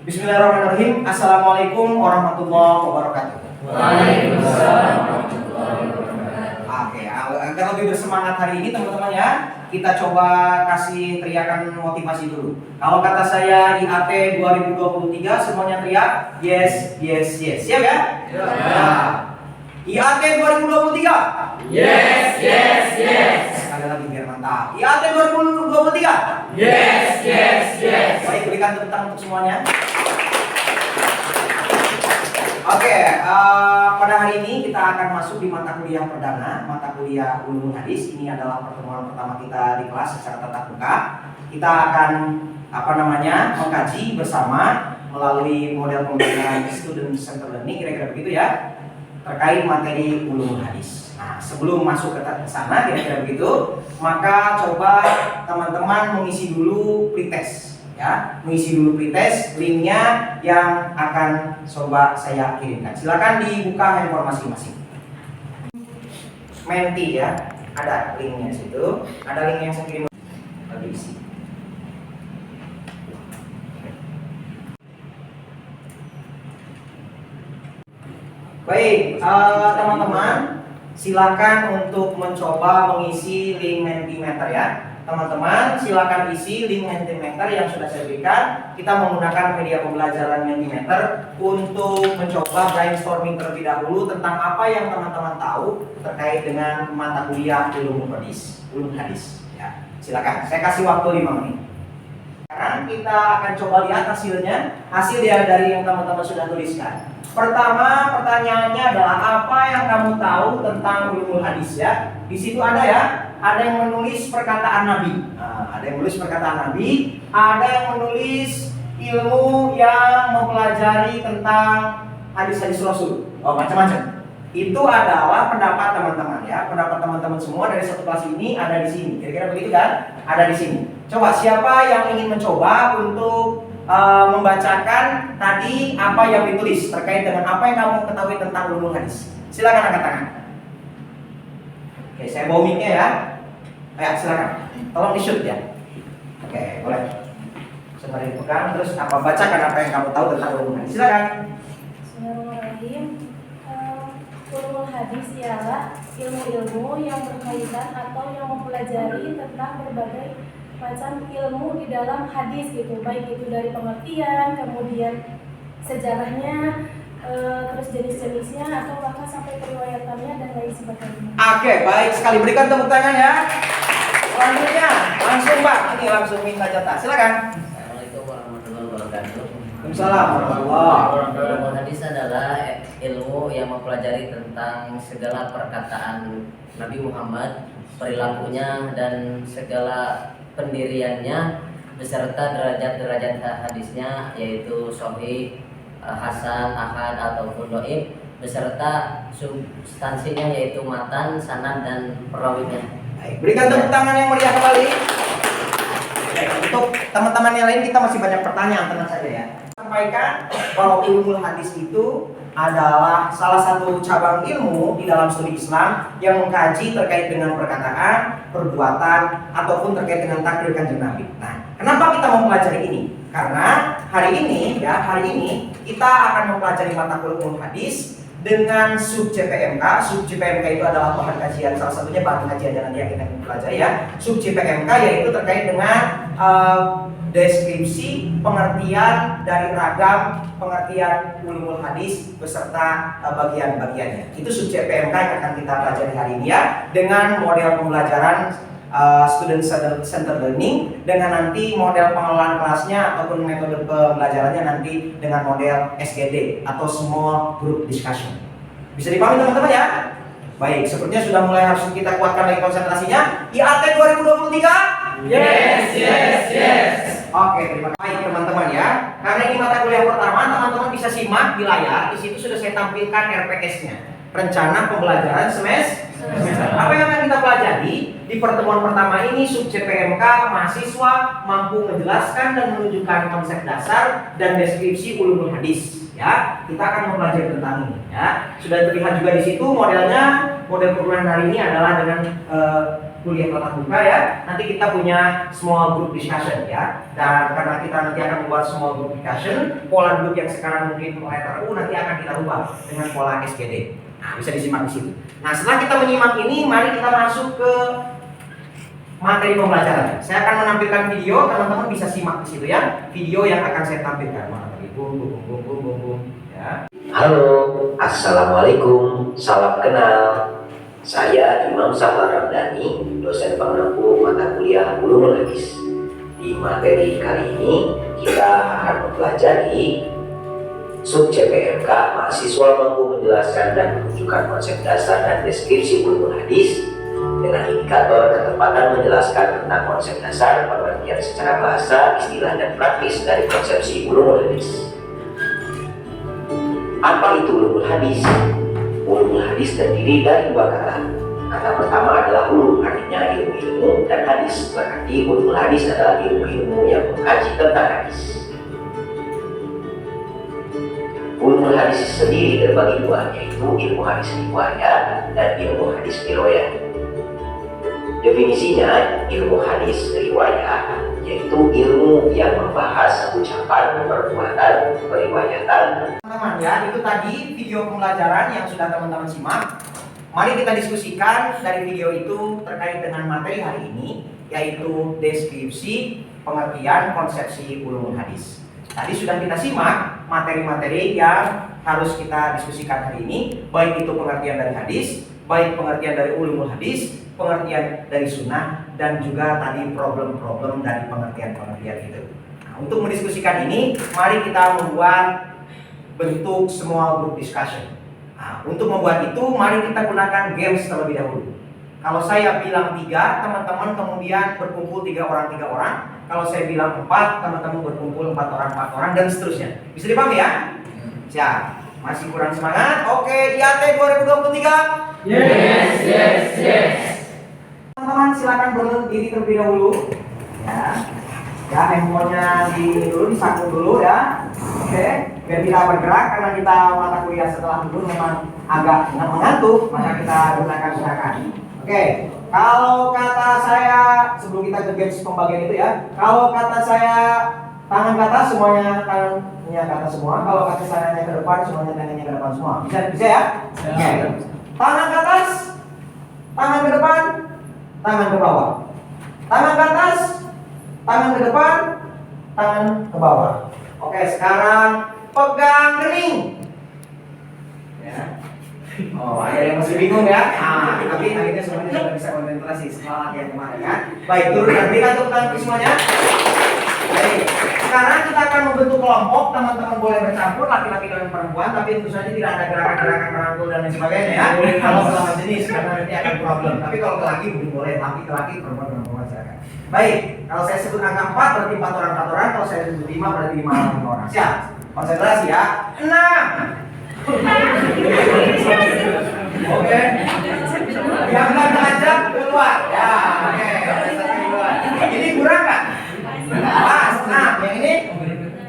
Bismillahirrahmanirrahim. Assalamualaikum warahmatullahi wabarakatuh. Waalaikumsalam warahmatullahi wabarakatuh. Oke, agar lebih bersemangat hari ini teman-teman ya, kita coba kasih teriakan motivasi dulu. Kalau kata saya IAT 2023 semuanya teriak yes, yes, yes. Siap ya? Ya. Nah, IAT 2023. Yes, yes, yes. Sekali lagi biar mantap. IAT 2023. Yes, yes, yes. Baik, berikan tepuk tangan untuk semuanya. Oke, pada hari ini kita akan masuk di mata kuliah perdana, mata kuliah Ulumul Hadis. Ini adalah pertemuan pertama kita di kelas secara tatap muka. Kita akan mengkaji bersama melalui model pembelajaran student center learning, kira-kira begitu ya, terkait materi Ulumul Hadis. Nah, sebelum masuk ke sana, kira-kira begitu, maka coba teman-teman mengisi dulu pretest. Ya, mengisi dulu pretest, linknya yang akan coba saya kirimkan. Silakan dibuka handphone masing-masing. Menti ya, ada linknya di situ. Ada link yang saya kirim. Lagi isi. Baik, teman-teman, silakan untuk mencoba mengisi link Mentimeter ya. Teman-teman, silakan isi link Mentimeter yang sudah saya berikan. Kita menggunakan media pembelajaran Mentimeter untuk mencoba brainstorming terlebih dahulu tentang apa yang teman-teman tahu terkait dengan mata kuliah Ulumul Hadis. Ya, silakan. Saya kasih waktu 5 menit. Sekarang kita akan coba lihat hasil dari yang teman-teman sudah tuliskan. Pertama, pertanyaannya adalah apa yang kamu tahu tentang Ulumul Hadis ya? Di situ ada ya, ada yang menulis perkataan Nabi. Nah, ada yang menulis perkataan Nabi, ada yang menulis ilmu yang mempelajari tentang hadis-hadis Rasul. Oh, macam-macam. Itu adalah pendapat teman-teman ya, pendapat teman-teman semua dari satu kelas ini ada di sini. Kira-kira begitu kan? Ada di sini. Coba siapa yang ingin mencoba untuk membacakan tadi apa yang ditulis terkait dengan apa yang kamu ketahui tentang Ulumul Hadis? Silakan angkat tangan. Oke, saya bawa mic-nya ya. Ayo, silakan. Tolong di-shoot ya. Oke, boleh. Sembari dipegang, terus bacakan apa yang kamu tahu tentang Ulumul Hadis. Silakan. Bismillahirrahmanirrahim. Ulumul Hadis ialah ilmu-ilmu yang berkaitan atau yang mempelajari tentang berbagai macam ilmu di dalam hadis gitu, baik itu dari pengertian, kemudian sejarahnya, terus jenis-jenisnya atau bahkan sampai periwayatannya dan lain sebagainya. Oke, baik sekali, berikan tepuk tangan ya. Selanjutnya, langsung Mbak, ini langsung minta jatah. Silakan. Assalamualaikum warahmatullahi wabarakatuh. Waalaikumsalam warahmatullahi wabarakatuh. Ulumul Hadis adalah ilmu yang mempelajari tentang segala perkataan Nabi Muhammad, perilakunya dan segala pendiriannya beserta derajat-derajat hadisnya, yaitu sahih, hasan, ahad ataupun dhaif, beserta substansinya yaitu matan, sanad dan perawinya. Baik, berikan tepuk tangan yang meriah kembali. Oke, untuk teman-teman yang lain kita masih banyak pertanyaan, tenang saja ya. Sampaikan bahwa Ulumul Hadis itu adalah salah satu cabang ilmu di dalam studi Islam yang mengkaji terkait dengan perkataan, perbuatan, ataupun terkait dengan takdir Kanjeng Nabi. Nah, kenapa kita mempelajari ini? Karena hari ini kita akan mempelajari mata kuliah Ulumul Hadis dengan sub JPMK. Sub JPMK itu adalah bahan kajian, salah satunya bahan kajian yang nanti kita pelajari ya. Sub JPMK yaitu terkait dengan deskripsi pengertian dari ragam pengertian Ulumul Hadis beserta bagian-bagiannya. Itu sub JPMK yang akan kita pelajari hari ini ya, dengan model pembelajaran student center learning, dengan nanti model pengelolaan kelasnya ataupun metode pembelajarannya nanti dengan model SGD atau small group discussion. Bisa dipahami teman-teman ya? Baik, sepertinya sudah mulai harus kita kuatkan lagi konsentrasinya. IAT 2023? Yes, yes, yes. Oke, terima kasih teman-teman ya. Karena ini mata kuliah pertama, teman-teman bisa simak di layar. Di situ sudah saya tampilkan RPS-nya. Rencana pembelajaran semester. Apa yang akan kita pelajari di pertemuan pertama ini? Sub JPMK, mahasiswa mampu menjelaskan dan menunjukkan konsep dasar dan deskripsi Ulumul Hadis. Ya, kita akan mempelajari tentang ini. Ya, sudah terlihat juga di situ modelnya. Model perkuliahan hari ini adalah dengan kuliah tatap muka ya, nanti kita punya small group discussion ya. Dan karena kita nanti akan membuat small group discussion, pola duduk yang sekarang mungkin letter U nanti akan kita rubah dengan pola SKD. Nah, bisa disimak di situ. Nah, setelah kita menyimak ini, mari kita masuk ke materi pembelajaran. Saya akan menampilkan video, teman-teman bisa simak di situ ya. Video yang akan saya tampilkan. Mana tadi? Bum, ya. Halo, Assalamualaikum, salam kenal. Saya Imam Safar Ramdhani, dosen pengampu mata kuliah Ulumul Hadis. Di materi kali ini kita akan mempelajari subjek PMK mahasiswa mampu menjelaskan dan menunjukkan konsep dasar dan deskripsi Ulumul Hadis dengan indikator ketepatan menjelaskan tentang konsep dasar, pengertian secara bahasa, istilah dan praktis dari konsepsi Ulumul Hadis. Apa itu ulumul hadis? Ulumul hadis terdiri dari dua kata. Kata pertama adalah ulum, artinya ilmu-ilmu, dan hadis berarti ulumul hadis adalah ilmu-ilmu yang mengkaji tentang hadis. Ulumul hadis sendiri terbagi dua, yaitu ilmu hadis riwayat dan ilmu hadis riwayat. Definisinya, ilmu hadis riwayat yaitu ilmu yang membahas ucapan, perbuatan, periwayatan. Teman-teman ya, itu tadi video pembelajaran yang sudah teman-teman simak. Mari kita diskusikan dari video itu terkait dengan materi hari ini, yaitu deskripsi, pengertian, konsepsi ulumul hadis. Tadi sudah kita simak materi-materi yang harus kita diskusikan hari ini, baik itu pengertian dari hadis, baik pengertian dari ulumul hadis, pengertian dari sunnah, dan juga tadi problem-problem dari pengertian-pengertian itu. Nah, untuk mendiskusikan ini, mari kita membuat bentuk small group discussion. Nah, untuk membuat itu, mari kita gunakan games terlebih dahulu. Kalau saya bilang 3, teman-teman kemudian berkumpul 3 orang. Kalau saya bilang 4, teman-teman berkumpul 4 orang, dan seterusnya. Bisa dipahami ya? Siap. Masih kurang semangat? Oke, IAT 2023. Yes. Teman-teman silakan berdiri terlebih dahulu. Ya, handphonenya disambung dulu ya. Oke, biar kita bergerak karena kita mata kuliah setelah dulu memang agak mengantuk, maka kita gunakan. Oke, kalau kata saya sebelum kita ke games pembagian itu ya, kalau kata saya tangan ke atas semuanya tangannya ke atas semua. Kalau kata saya ke depan semuanya tangannya ke depan semua. Bisa ya? Oke. Tangan ke atas, tangan ke depan, tangan ke bawah. Tangan ke atas, tangan ke depan, tangan ke bawah. Oke, sekarang pegang kening. Ya. Oh, ada yang masih bingung ya? Tapi akhirnya semuanya sudah bisa konsentrasi setelah yang kemarin ya. Baik, turun dan berikan tepuk tangan semuanya. Baik, sekarang kita akan membentuk kelompok. Teman-teman boleh bercampur laki-laki dan perempuan, tapi tentu saja tidak ada gerakan-gerakan merangkul dan lain sebagainya ya. Kalau selawan jenis karena nanti akan problem. Tapi kalau ke laki mungkin boleh, laki-laki, perempuan silakan. Baik, kalau saya sebut angka 4 berarti 4 orang. Kalau saya sebut 5 berarti 5 orang. Siap. Konsentrasi ya. 6. Oke. Yang nggak ajak keluar. Ya, oke. Ini kurang nggak? Pas. Nah, yang ini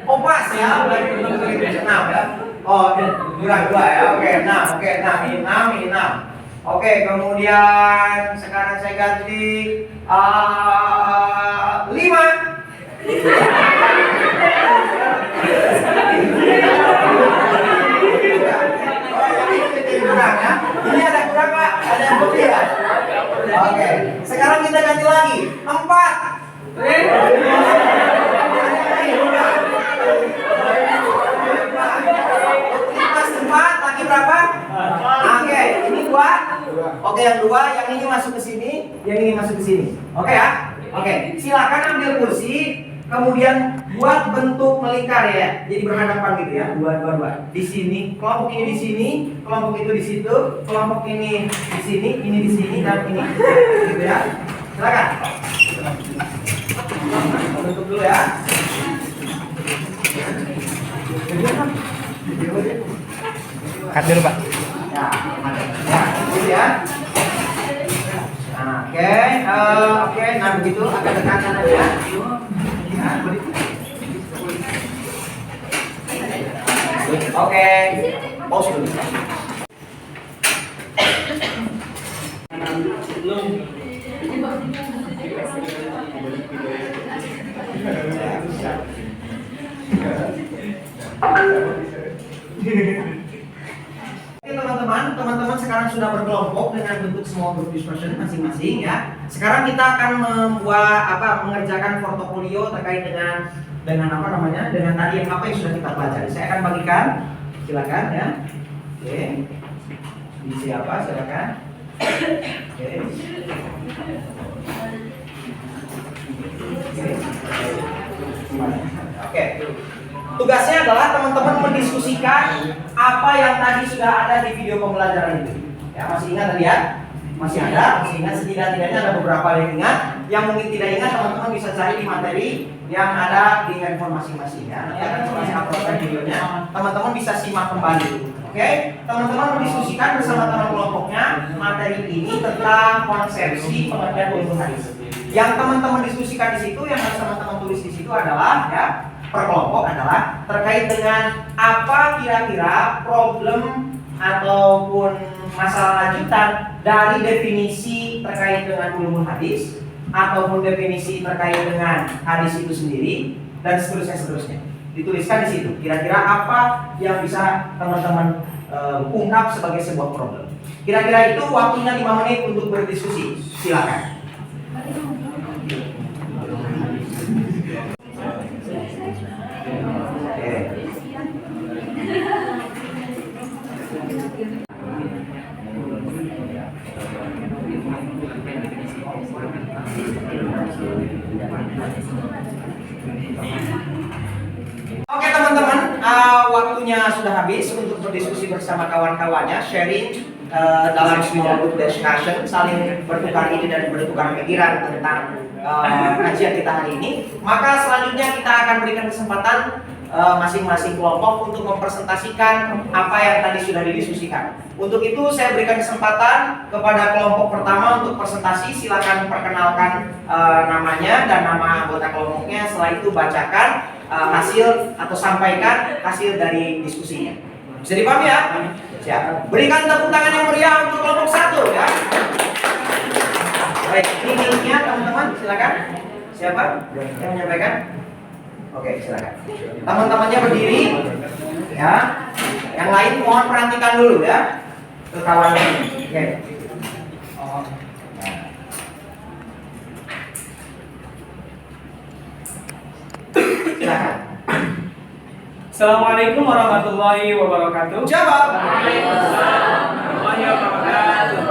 pas ya. Berarti 6 ya. Oh, kurang 2 ya. Oke, 6. Oke, 6. Oke, kemudian sekarang saya ganti 5. Kurang ya. Ini ada kurang Pak? Ada yang lebih ya? Oke. Sekarang kita ganti lagi. 4. Pas 4 lagi berapa? Oke, ini 2. Oke, yang 2, yang ini masuk ke sini, yang ini masuk ke sini. Oke ya? Oke, silakan ambil kursi. Kemudian buat bentuk melingkar ya, jadi berhadapan gitu ya, dua. Di sini, kelompok ini di sini, kelompok itu di situ, kelompok ini di sini, ini di sini, dan ini, gitu ya. Silakan. Bentuk dulu ya. Cut dulu Pak. Ya, gitu ya. Nah, oke, nah begitu, agak tekankan aja ya. Oke, pause dulu. Oke teman-teman sekarang sudah berkelompok dengan bentuk small group discussion masing-masing ya. Sekarang kita akan mengerjakan portofolio terkait dengan apa namanya? Dengan tadi apa yang sudah kita pelajari. Saya akan bagikan, silakan ya. Oke. Di siapa? Silakan. Oke. Oke. Tugasnya adalah teman-teman mendiskusikan apa yang tadi sudah ada di video pembelajaran itu. Ya, masih ingat tadi ya? Masih ingat setidak-tidaknya ada beberapa yang ingat. Yang mungkin tidak ingat teman-teman bisa cari di materi yang ada di handphone masing-masing ya. Nanti akan saya uploadkan videonya. Teman-teman bisa simak kembali. Oke, teman-teman mendiskusikan bersama teman kelompoknya materi ini tentang konsepsi pengertian ulumul hadis. Yang teman-teman diskusikan di situ, yang harus teman-teman tulis di situ adalah ya, per kelompok adalah terkait dengan apa kira-kira problem ataupun masalah lanjutan dari definisi terkait dengan ulumul hadis ataupun definisi terkait dengan hadis itu sendiri dan seterusnya. Dituliskan di situ. Kira-kira apa yang bisa teman-teman ungkap sebagai sebuah problem. Kira-kira itu waktunya 5 menit untuk berdiskusi. Silakan. Oke teman-teman, waktunya sudah habis untuk berdiskusi bersama kawan-kawannya, sharing dalam small group discussion, saling bertukar ide dan bertukar pikiran tentang kajian kita hari ini. Maka selanjutnya kita akan berikan kesempatan masing-masing kelompok untuk mempresentasikan apa yang tadi sudah didiskusikan. Untuk itu saya berikan kesempatan kepada kelompok pertama untuk presentasi. Silakan perkenalkan namanya dan nama anggota kelompoknya. Setelah itu bacakan hasil atau sampaikan hasil dari diskusinya. Bisa dipahami ya? Siap. Berikan tepuk tangan yang meriah untuk kelompok 1 ya. Baik, ini miliknya teman-teman, silakan. Siapa yang menyampaikan? Oke, silakan. Teman-temannya berdiri ya. Yang lain mohon perhatikan dulu ya. Ke kawannya. Oke. Silakan. Assalamualaikum warahmatullahi wabarakatuh. Jawab. Waalaikumsalam warahmatullahi wabarakatuh.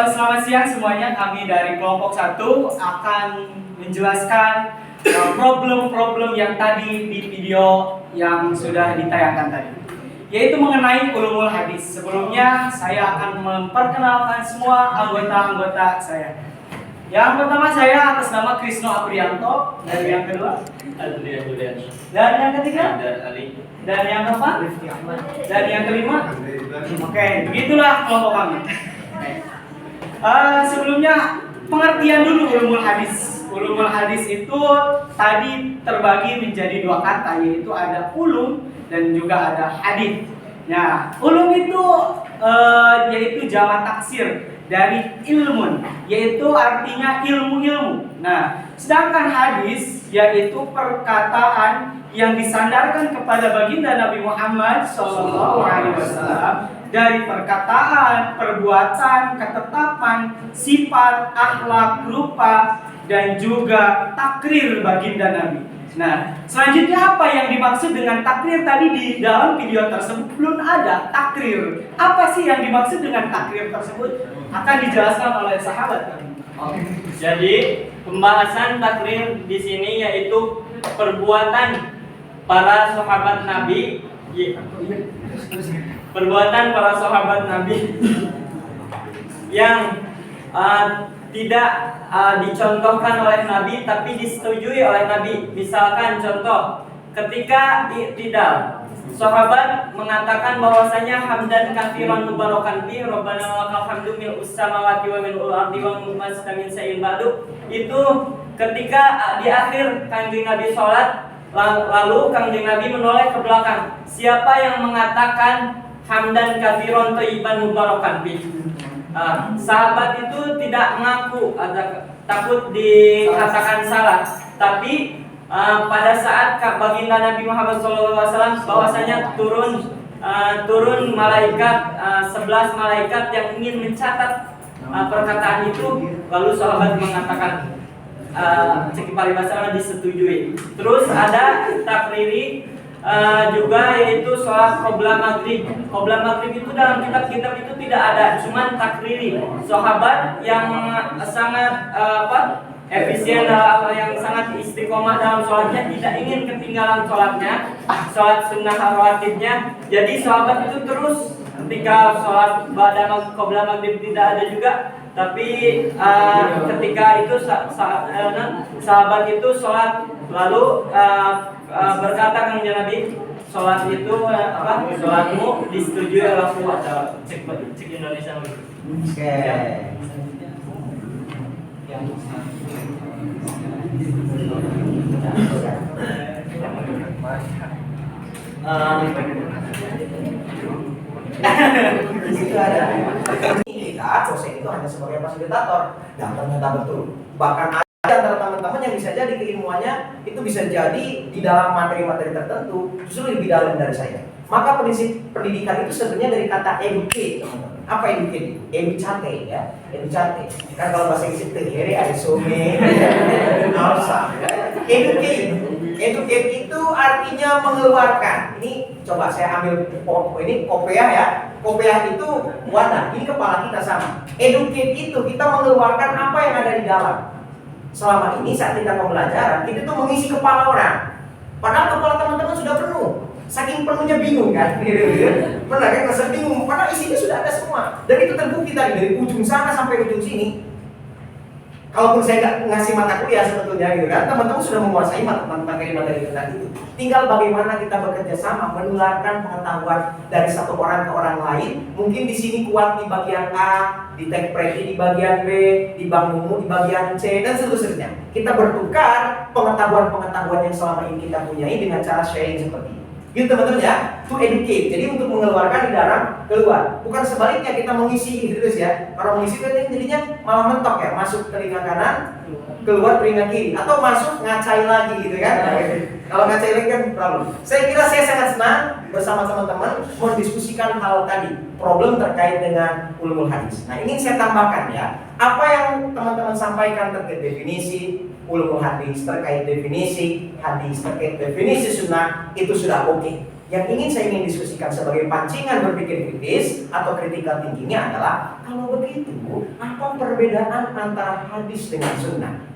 Selamat siang semuanya. Kami dari kelompok 1 akan menjelaskan problem-problem yang tadi di video yang sudah ditayangkan tadi, yaitu mengenai ulumul hadis. Sebelumnya saya akan memperkenalkan semua anggota-anggota saya. Yang pertama saya atas nama Krisno Aprianto, dan yang kedua dan yang ketiga dan yang keempat dan yang kelima. Oke, begitulah kelompok kami. Sebelumnya pengertian dulu ulumul hadis. Ulumul hadis itu tadi terbagi menjadi 2 kata, yaitu ada ulum dan juga ada hadis. Nah, ulum itu yaitu jamak taksir dari ilmun, yaitu artinya ilmu-ilmu. Nah, sedangkan hadis yaitu perkataan yang disandarkan kepada baginda Nabi Muhammad SAW dari perkataan, perbuatan, ketetapan, sifat, akhlak, rupa, dan juga takrir baginda Nabi. Nah, selanjutnya apa yang dimaksud dengan takrir tadi di dalam video tersebut belum ada takrir. Apa sih yang dimaksud dengan takrir tersebut? Akan dijelaskan oleh sahabat. Jadi pembahasan takrir di sini yaitu perbuatan para sahabat Nabi, yang tidak dicontohkan oleh Nabi tapi disetujui oleh Nabi. Misalkan contoh, ketika i'tidal, sahabat mengatakan bahwasanya hamdan katsiran mubarakan fi rabbana walakal hamdu mil'us samawati wa mil'ul ardi wa ma min syai'in ba'du. Itu ketika di akhir Kanjeng Nabi sholat, lalu Kanjeng Nabi menoleh ke belakang. Siapa yang mengatakan hamdan katsiran thayyiban mubarakan fi? Sahabat itu tidak mengaku, takut dikatakan salah. Tapi pada saat baginda Nabi Muhammad SAW bahwasanya turun turun malaikat 11 malaikat yang ingin mencatat perkataan itu, lalu sahabat mengatakan ceki paribasana disetujui. Terus ada takriri juga, yaitu sholat qobla maghrib. Qobla maghrib itu dalam kitab-kitab itu tidak ada, cuman takriri. Sahabat yang sangat efisien, yang sangat istiqomah dalam sholatnya, tidak ingin ketinggalan sholatnya, sholat sunnah rawatibnya. Jadi sahabat itu terus ketika sholat pada qobla maghrib tidak ada juga, tapi ketika itu sahabat itu sholat, lalu berkata kepada Nabi, sholat itu sholatmu disetujui oleh Allah. Cek Indonesia. Oke. Di situ ada kita dosen itu hanya sebagai fasilitator, dan ternyata betul. Bahkan ada antara teman-teman yang bisa jadi keilmuannya itu bisa jadi di dalam materi-materi tertentu justru lebih dalam dari saya. Maka prinsip pendidikan itu sebenarnya dari kata educate, teman-teman. Apa educate? Educate, ya. Educate. Kan kalau bahasa Inggris itu here ada some, alsa. Educate. Educate itu artinya mengeluarkan. Ini coba saya ambil ini kopiah ya. Kopiah itu wadah. Ini kepala kita sama. Educate itu kita mengeluarkan apa yang ada di dalam. Selama ini saat kita pembelajaran, kita tuh mengisi kepala orang. Padahal kepala teman-teman sudah penuh. Saking penuhnya bingung kan? Pernah kan rasa bingung? Padahal isinya sudah ada semua. Dan itu terbukti tadi dari ujung sana sampai ujung sini. Kalaupun saya nggak ngasih mata kuliah sebetulnya gitu kan, teman-teman sudah menguasai materi-materi tentang itu. Tinggal bagaimana kita bekerja sama menularkan pengetahuan dari satu orang ke orang lain. Mungkin di sini kuat di bagian A, di Tech Preti di bagian B, di Bang Mumu di bagian C, dan seterusnya. Kita bertukar pengetahuan-pengetahuan yang selama ini kita punyai dengan cara sharing seperti ini. Gitu teman-teman ya, to educate. Jadi untuk mengeluarkan di dalam keluar. Bukan sebaliknya kita mengisi terus ya. Kalau mengisi itu jadinya malah mentok ya, masuk telinga kanan, keluar telinga kiri, atau masuk ngacai lagi gitu kan. Kalau ngacai lagi kan problem. Saya kira saya sangat senang bersama teman-teman mendiskusikan hal tadi, problem terkait dengan ulumul hadis. Nah, ingin saya tambahkan ya, apa yang teman-teman sampaikan terkait definisi ulumul hadis, terkait definisi hadis, terkait definisi sunnah, itu sudah oke. Yang saya ingin diskusikan sebagai pancingan berpikir kritis atau critical thinkingnya adalah, kalau begitu, apa perbedaan antara hadis dengan sunnah?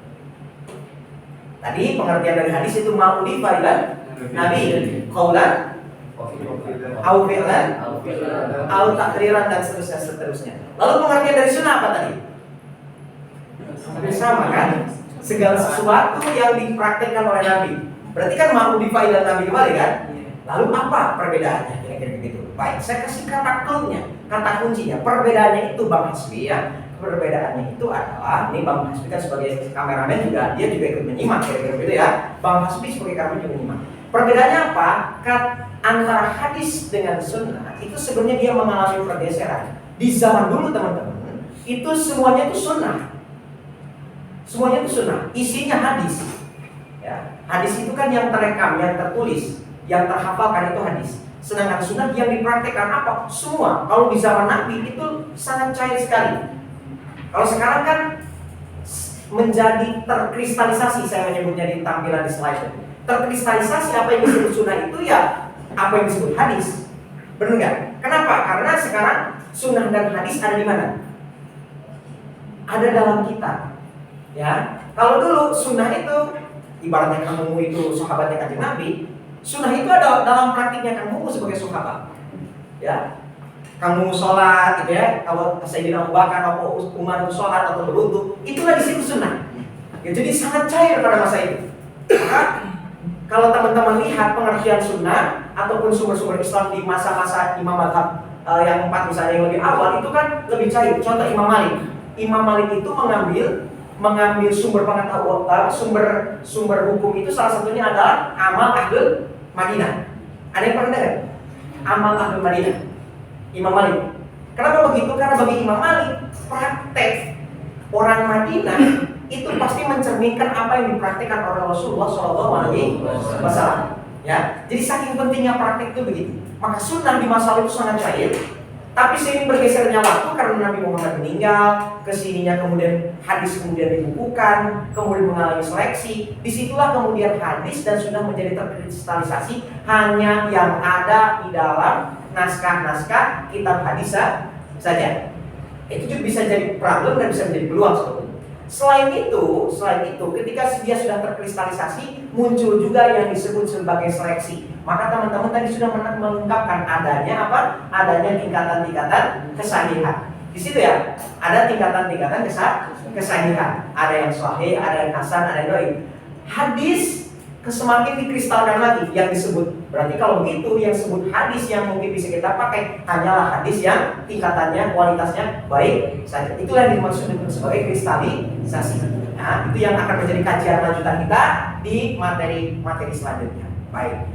Tadi pengertian dari hadis itu ma'udifah kan? Nabi, qaulan, au fi'lan, au takriran, dan seterusnya. Lalu pengertian dari sunnah apa tadi? Sama kan? Segala sesuatu yang dipraktekkan oleh Nabi. Berarti kan ma'udifah ila Nabi kembali kan? Lalu apa perbedaannya? Kira-kira begitu. Baik, saya kasih kata clue-nya, kata kuncinya. Perbedaannya itu Bang Hasbi ya. Perbedaannya itu adalah, ini Bang Hasbi kan sebagai kameramen juga, dia juga ikut menyimak kira-kira begitu ya. Bang Hasbi sebagai kameramen juga menyimak. Perbedaannya apa? Antara hadis dengan sunnah itu sebenarnya dia mengalami pergeseran. Di zaman dulu teman-teman, itu semuanya itu sunnah. Semuanya itu sunnah, isinya hadis. Ya, hadis itu kan yang terekam, yang tertulis, yang terhafalkan itu hadis. Sedangkan sunnah yang dipraktekkan apa? Semua. Kalau di zaman Nabi itu sangat cair sekali. Kalau sekarang kan menjadi terkristalisasi, saya menyebutnya di tampilan di slide. Terkristalisasi apa yang disebut sunnah itu ya apa yang disebut hadis. Benar nggak? Kenapa? Karena sekarang sunnah dan hadis ada di mana? Ada dalam kitab. Ya, kalau dulu sunnah itu ibaratnya Kang Mumu itu sahabatnya Kanjeng Nabi, sunnah itu ada dalam praktiknya Kang Mumu sebagai sahabat. Ya, Kang Mumu sholat gitu ya, kalau Sayyidina Abu Bakar atau Umar itu sholat atau berwudu, itulah di situ sunnah. Ya, jadi sangat cair pada masa itu. Maka kalau teman-teman lihat pengertian sunnah ataupun sumber-sumber Islam di masa-masa Imam Madhab yang 4 misalnya yang lebih awal itu kan lebih cair. Contoh Imam Malik. Imam Malik itu mengambil sumber pengetahuan, sumber hukum itu salah satunya adalah amal ahlul Madinah. Ada yang pernah dengar? Amal ahlul Madinah. Imam Malik. Kenapa begitu? Karena bagi Imam Malik, praktek orang Madinah itu pasti mencerminkan apa yang dipraktikkan oleh Rasulullah SAW. Ya, jadi saking pentingnya praktik itu begitu. Maka sunnah di masa lalu itu sangat cair. Tapi seiring bergesernya waktu karena Nabi Muhammad meninggal, kesininya kemudian hadis kemudian dibukukan, kemudian mengalami seleksi. Disitulah kemudian hadis dan sudah menjadi terkristalisasi hanya yang ada di dalam naskah-naskah kitab hadis saja. Itu juga bisa jadi problem dan bisa menjadi peluang sebetulnya. Selain itu, ketika dia sudah terkristalisasi, muncul juga yang disebut sebagai seleksi. Maka teman-teman tadi sudah mengungkapkan adanya apa? Adanya tingkatan-tingkatan kesahihan. Di situ ya, ada tingkatan-tingkatan kesahihan. Ada yang sahih, ada yang hasan, ada yang dhaif. Hadis semakin dikristalkan lagi yang disebut. Berarti kalau begitu yang disebut hadis yang mungkin bisa kita pakai hanyalah hadis yang tingkatannya, kualitasnya baik saja. Itulah yang dimaksud sebagai kristalisasi. Nah, itu yang akan menjadi kajian lanjutan kita di materi selanjutnya. Baik.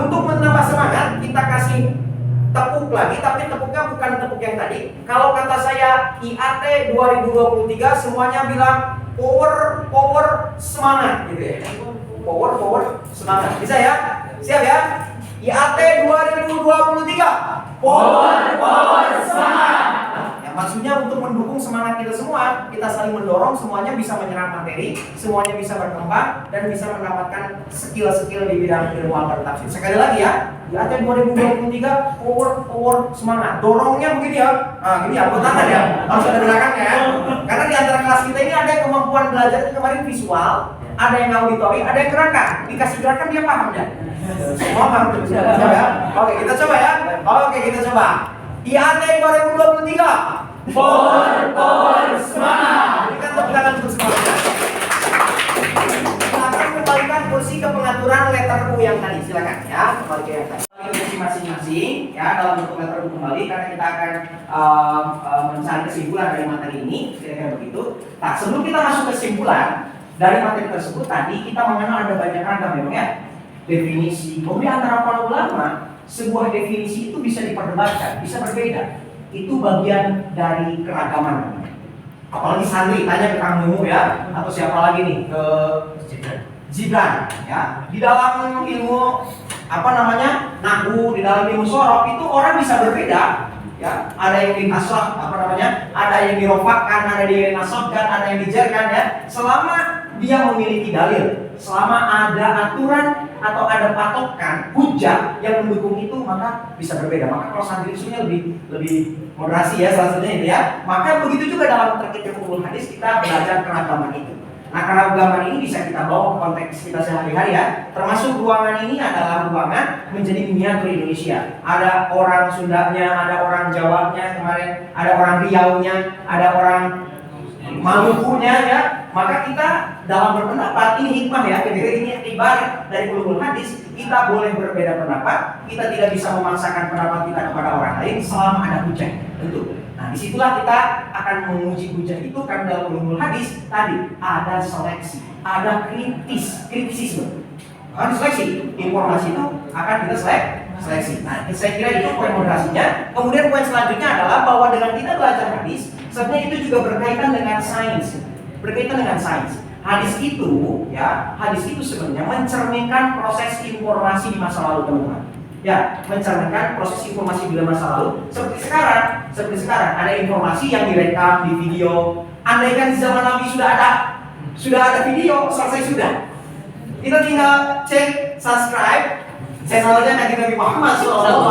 Untuk menambah semangat kita kasih tepuk lagi, tapi tepuknya bukan tepuk yang tadi. Kalau kata saya IAT 2023 semuanya bilang power semangat gitu ya. Power semangat. Bisa ya? Siap ya? IAT 2023. Power semangat. Ya, maksudnya untuk mendukung semangat kita semua, kita saling mendorong, semuanya bisa menyerap materi, semuanya bisa berkembang dan bisa mendapatkan skill-skill di bidang ilmu al tafsir. Sekali lagi ya, IAT 2023 power semangat. Dorongnya begini ya. Gini ya, buat tangan ya. Harus ada gerakannya ya. Karena di antara kelas kita ini ada yang kemampuan belajar kemarin visual, ada yang auditori, ada yang gerakan. Dikasih gerakan dia paham ya? Semua paham. Coba ya. Oke, kita coba ya. Oke, kita coba. IAT 2023. Power semangat. Berikan tepuk tangan untuk semuanya. Silakan kembalikan kursi ke pengaturan letter U yang tadi. Silakan ya, kembali ke yang tadi. Kursi masing-masing ya dalam bentuk letter U kembali karena kita akan mencari kesimpulan dari materi ini. Kira-kira begitu. Nah, sebelum kita masuk kesimpulan dari materi tersebut tadi kita mengenal ada banyak ragam memang ya definisi. Kemudian antara para ulama sebuah definisi itu bisa diperdebatkan, bisa berbeda. Itu bagian dari keragaman. Apalagi santri tanya ke Kang Mumu ya, atau siapa lagi nih ke Zibran ya. Di dalam ilmu nahwu, di dalam ilmu sorof itu orang bisa berbeda. Ya, ada yang dinasab, ada yang dirofakkan, ada yang dinasabkan, ada yang dijarkan ya. Selama dia memiliki dalil, selama ada aturan atau ada patokan hujah yang mendukung itu, maka bisa berbeda. Maka kalau santri isunya lebih moderasi ya, salah satunya itu ya. Maka begitu juga dalam terkait ulumul hadis kita belajar keragaman itu. Nah, keragaman ini bisa kita bawa ke konteks kita sehari-hari ya. Termasuk ruangan ini adalah ruangan menjadi miniatur Indonesia. Ada orang Sundanya, ada orang Jawanya kemarin, ada orang Riaunya, ada orang Malukunya ya. Maka kita dalam berpendapat ini hikmah ya. Jadi ini ibarat dari ulumul hadis, kita boleh berbeda pendapat, kita tidak bisa memaksakan pendapat kita kepada orang lain selama ada hujah. Tentu. Nah, disitulah kita akan menguji hujah itu karena dalam ulumul hadis tadi ada seleksi, ada kritisisme. Ada seleksi, informasi itu akan kita seleksi. Nah, saya kira itu poin moderasinya. Kemudian poin selanjutnya adalah bahwa dengan kita belajar hadis, sebenarnya itu juga berkaitan dengan sains. Hadis itu sebenarnya mencerminkan proses informasi di masa lalu, teman-teman. Ya, mencerminkan proses informasi di masa lalu. Seperti sekarang ada informasi yang direkam di video. Andaikan di zaman Nabi sudah ada video, selesai sudah. Kita tinggal cek subscribe channelnya Nabi Muhammad SAW.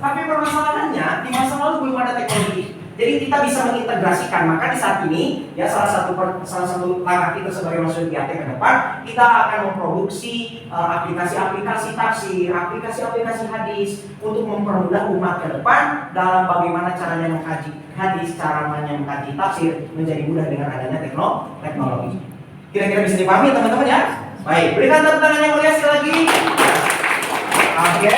Tapi permasalahannya di masa lalu belum ada teknologi. Jadi kita bisa mengintegrasikan. Maka di saat ini ya salah satu langkah kita sebagai mahasiswa IAT ke depan, kita akan memproduksi aplikasi-aplikasi tafsir, aplikasi-aplikasi hadis untuk mempermudah umat ke depan dalam bagaimana caranya mengkaji hadis, caranya mengkaji tafsir menjadi mudah dengan adanya teknologi. Kira-kira bisa dipahami teman-teman ya? Baik, berikan tepuk tangan yang mulia sekali lagi. Oke.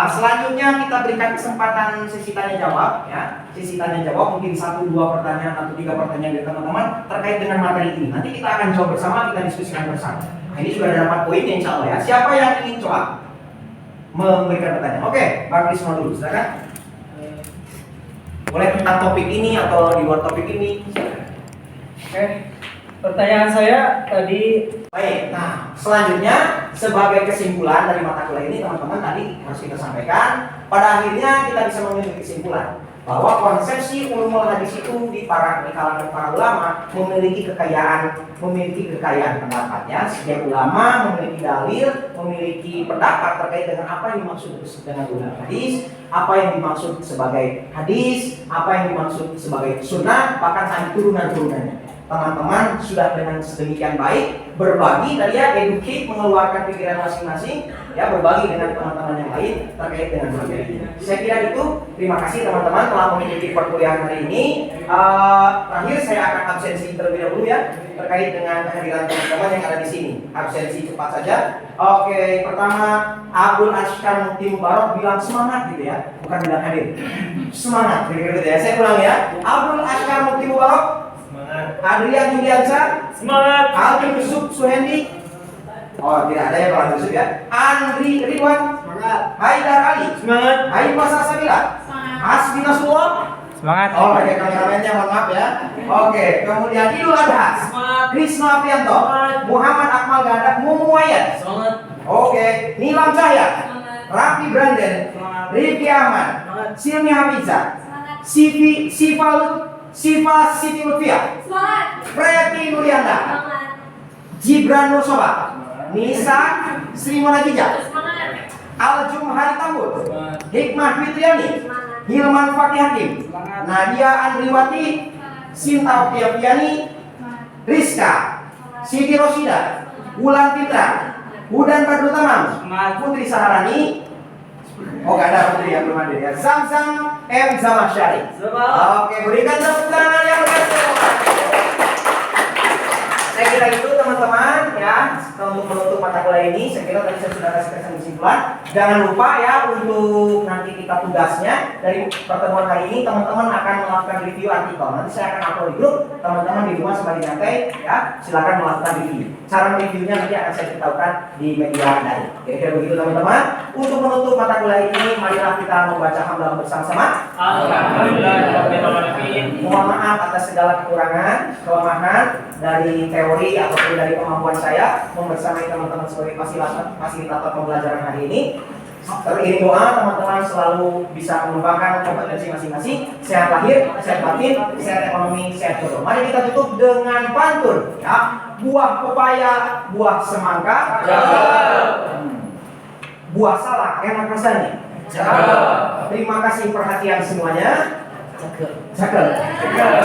Selanjutnya kita berikan kesempatan sesi tanya jawab ya. Sesi tanya jawab mungkin 1, 2 pertanyaan atau 3 pertanyaan dari teman-teman terkait dengan materi ini. Nanti kita akan jawab bersama, kita diskusikan bersama. Nah, ini sudah ada 4 poinnya insya Allah ya. Siapa yang ingin coba memberikan pertanyaan? Oke, Bang Krisno dulu, silakan. Boleh tentang topik ini atau di luar topik ini. Oke. Pertanyaan saya tadi, Baik, nah selanjutnya sebagai kesimpulan dari mata kuliah ini teman-teman tadi harus kita sampaikan. Pada akhirnya kita bisa mengambil kesimpulan bahwa konsepsi ulumul hadis itu di kalangan para ulama memiliki kekayaan pendapatnya. Setiap ulama memiliki dalil, memiliki pendapat terkait dengan apa yang dimaksud dengan ulumul hadis, apa yang dimaksud sebagai hadis, apa yang dimaksud sebagai sunnah, bahkan sampai turunan-turunannya. Teman-teman sudah dengan sedemikian baik berbagi tadi ya, educate, mengeluarkan pikiran masing-masing ya, berbagi dengan teman-teman yang lain terkait dengan materi ini. Saya kira itu. Terima kasih teman-teman telah mengikuti perkuliahan hari ini. Terakhir saya akan absensi terlebih dahulu ya terkait dengan kehadiran teman-teman yang ada di sini. Absensi cepat saja. Oke, pertama Abdul Ashkar Mukti Mubarak bilang semangat gitu ya, bukan bilang hadir. Semangat gitu ya. Saya ulang ya. Abdul Ashkar Mukti Mubarak. Adrian Juliansa, Semangat. Alvin Yusuf Suhendi. Oh, tidak ada yang Alvin Yusuf ya. Andri Ridwan, semangat. Haidar Ali, semangat. Haifah Salsabila, Hasbi Nasrullah, Semangat. oh, ada kameramennya, mohon maaf ya. Oke, kemudian Idul Adha, Semangat. Krisna Aprianto, Muhammad Akmal Ganda, Mumu Wayan. Semangat. Oke, Nilam Cahya, Semangat. Raffi Branden, Rifki Ahmad, Silmi Hafizah, Siva Siti Lutfia, Semangat. Preti Nurianda, Semangat. Gibran Nursoba, Nisa Sri Monajija, Semangat. Aljum Hari Tambun, Hikmah Fitriani, Semangat. Hilman Fakih Hakim, Nadia Andriwati, Sinta Okiapiani, Rizka, Siti Rosida, Wulan Fitra, Hudan Badru Tamam, Putri Saharani. Oh, gak ada putri yang belum hadir ya. Zamzam M. Zamasyari. Oke, berikan tepuk tangan yang meriah. Saya kira itu teman-teman ya, untuk menutup mata kuliah ini. Saya kira tadi saya sudah kasih kesimpulan. Jangan lupa ya, untuk nanti kita tugasnya dari pertemuan hari ini teman-teman akan melakukan review artikel. Nanti saya akan upload di grup. Teman-teman di rumah sembari nyantai ya, silakan melakukan review. Cara reviewnya nanti akan saya beritahukan di media daring. Kira-kira begitu teman-teman. Untuk menutup mata kuliah ini, marilah kita membaca hamdalah bersama-sama. Alhamdulillahirobbilalamin. Mohon maaf atas segala kekurangan, kelemahan dari teori ataupun dari kemampuan saya membersamai teman-teman sebagai fasilitator pembelajaran hari ini. Teriring doa teman-teman selalu bisa mengembangkan kompetensi masing-masing. Sehat lahir, sehat batin, sehat ekonomi, sehat jodoh. Mari kita tutup dengan pantun ya. Buah pepaya, buah semangka. Buah salak enak rasanya. Terima kasih perhatian semuanya. Cakep.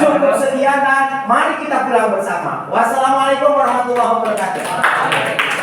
Cukup sekian dan mari kita pulang bersama. Wassalamualaikum warahmatullahi wabarakatuh.